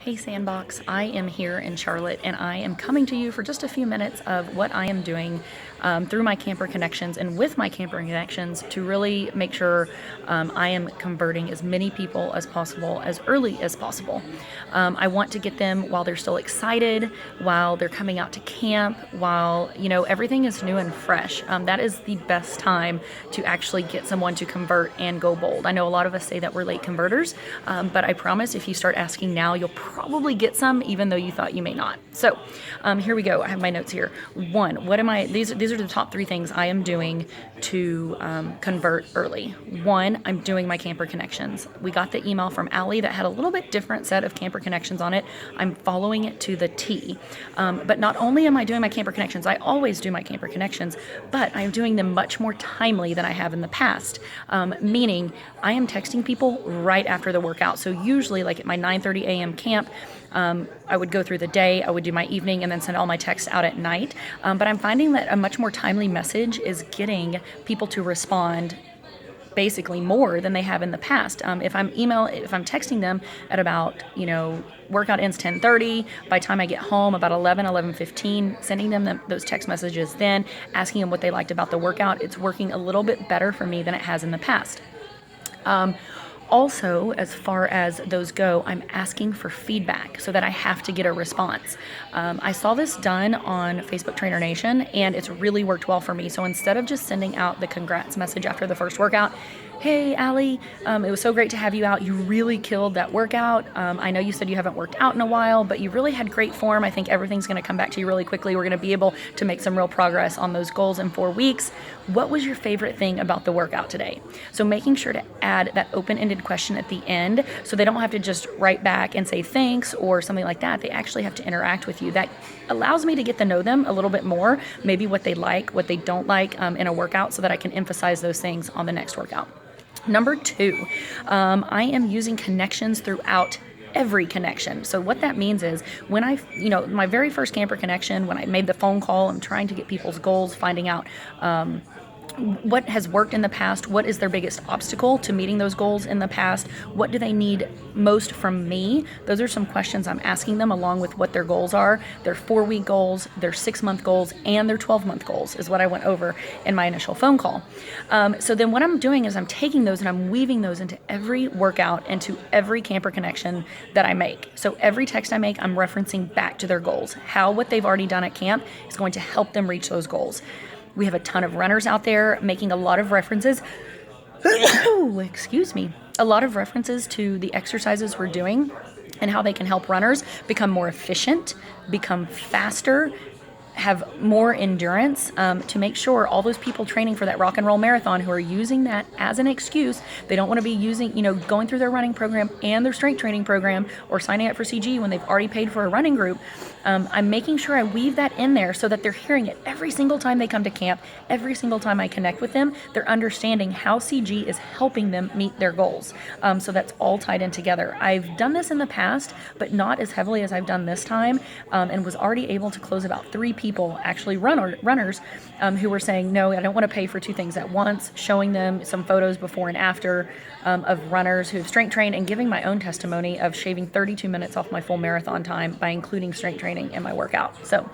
Hey Sandbox, I am here in Charlotte and I am coming to you for just a few minutes of what I am doing through my Camper Connections and with my Camper Connections to really make sure I am converting as many people as possible as early as possible. I want to get them while they're still excited, while they're coming out to camp, while everything is new and fresh. That is the best time to actually get someone to convert and go bold. I know a lot of us say that we're late converters, but I promise if you start asking now, you'll probably get some, even though you thought you may not. So here we go. I have my notes here. One, these are the top three things I am doing to convert early. One, I'm doing my Camper Connections. We got the email from Allie that had a little bit different set of Camper Connections on it. I'm following it to the T. But not only am I doing my Camper Connections, I always do my Camper Connections, but I'm doing them much more timely than I have in the past. Meaning I am texting people right after the workout. So usually like at my 9:30 a.m. camp, I would go through the day, I would do my evening, and then send all my texts out at night. But I'm finding that a much more timely message is getting people to respond basically more than they have in the past. If I'm texting them at about, workout ends 10:30, by the time I get home about 11:15, sending them those text messages then, asking them what they liked about the workout, it's working a little bit better for me than it has in the past. Also, as far as those go, I'm asking for feedback so that I have to get a response. I saw this done on Facebook Trainer Nation, and it's really worked well for me. So instead of just sending out the congrats message after the first workout, hey, Allie, it was so great to have you out. You really killed that workout. I know you said you haven't worked out in a while, but you really had great form. I think everything's going to come back to you really quickly. We're going to be able to make some real progress on those goals in 4 weeks. What was your favorite thing about the workout today? So making sure to add that open-ended question at the end so they don't have to just write back and say thanks or something like that. They actually have to interact with you. That allows me to get to know them a little bit more, maybe what they like, what they don't like in a workout, so that I can emphasize those things on the next workout. Number 2, I am using connections throughout every connection. So what that means is when my very first Camper Connection, when I made the phone call, I'm trying to get people's goals, finding out what has worked in the past, what is their biggest obstacle to meeting those goals in the past, what do they need most from me. Those are some questions I'm asking them along with what their goals are, their 4-week goals, their 6-month goals, and their 12-month goals is what I went over in my initial phone call. So then what I'm doing is I'm taking those and I'm weaving those into every workout, into every Camper Connection that I make. So every text I make, I'm referencing back to their goals, how what they've already done at camp is going to help them reach those goals. We have a ton of runners out there making a lot of references, excuse me, a lot of references to the exercises we're doing and how they can help runners become more efficient, become faster, have more endurance, to make sure all those people training for that rock and roll marathon who are using that as an excuse, they don't want to be using, going through their running program and their strength training program or signing up for CG when they've already paid for a running group. I'm making sure I weave that in there so that they're hearing it every single time they come to camp, every single time I connect with them, they're understanding how CG is helping them meet their goals. So that's all tied in together. I've done this in the past, but not as heavily as I've done this time, and was already able to close about 3 people, actually runners, who were saying, no, I don't want to pay for 2 things at once, showing them some photos before and after of runners who've strength trained, and giving my own testimony of shaving 32 minutes off my full marathon time by including strength training in my workout. So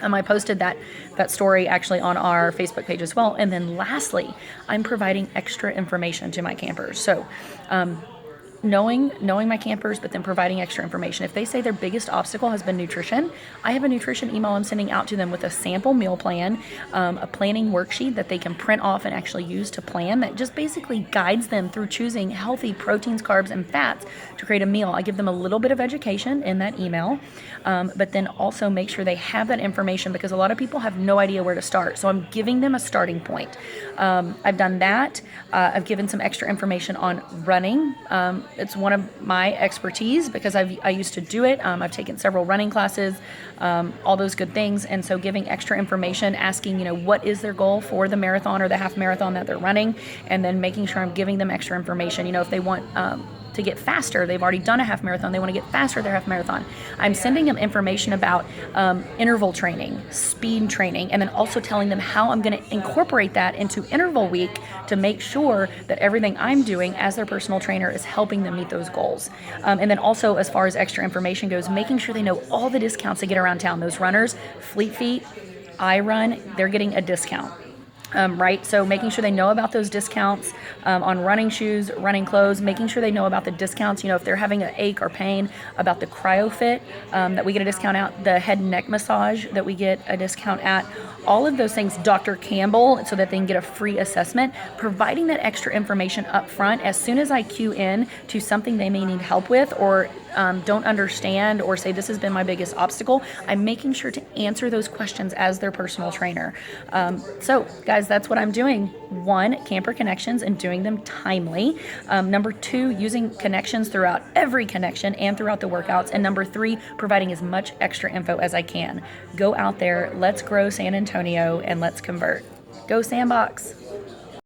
I posted that story actually on our Facebook page as well. And then lastly, I'm providing extra information to my campers. So knowing my campers, but then providing extra information. If they say their biggest obstacle has been nutrition, I have a nutrition email I'm sending out to them with a sample meal plan, a planning worksheet that they can print off and actually use to plan, that just basically guides them through choosing healthy proteins, carbs, and fats to create a meal. I give them a little bit of education in that email, but then also make sure they have that information, because a lot of people have no idea where to start. So I'm giving them a starting point. I've done that. I've given some extra information on running. It's one of my expertise because I used to do it. I've taken several running classes, all those good things. And so giving extra information, asking, what is their goal for the marathon or the half marathon that they're running, and then making sure I'm giving them extra information. If they want to get faster. They've already done a half marathon. They want to get faster their half marathon. I'm sending them information about interval training, speed training, and then also telling them how I'm going to incorporate that into interval week to make sure that everything I'm doing as their personal trainer is helping them meet those goals. And then also, as far as extra information goes, making sure they know all the discounts they get around town. Those runners, Fleet Feet, iRun, they're getting a discount. Right? So making sure they know about those discounts on running shoes, running clothes, making sure they know about the discounts, if they're having an ache or pain, about the CryoFit that we get a discount at, the head and neck massage that we get a discount at, all of those things, Dr. Campbell, so that they can get a free assessment, providing that extra information up front as soon as I cue in to something they may need help with or don't understand or say this has been my biggest obstacle. I'm making sure to answer those questions as their personal trainer. So guys, that's what I'm doing. 1, Camper Connections and doing them timely. Number 2, using connections throughout every connection and throughout the workouts. And number 3, providing as much extra info as I can. Go out there, let's grow San Antonio, and let's convert. Go Sandbox!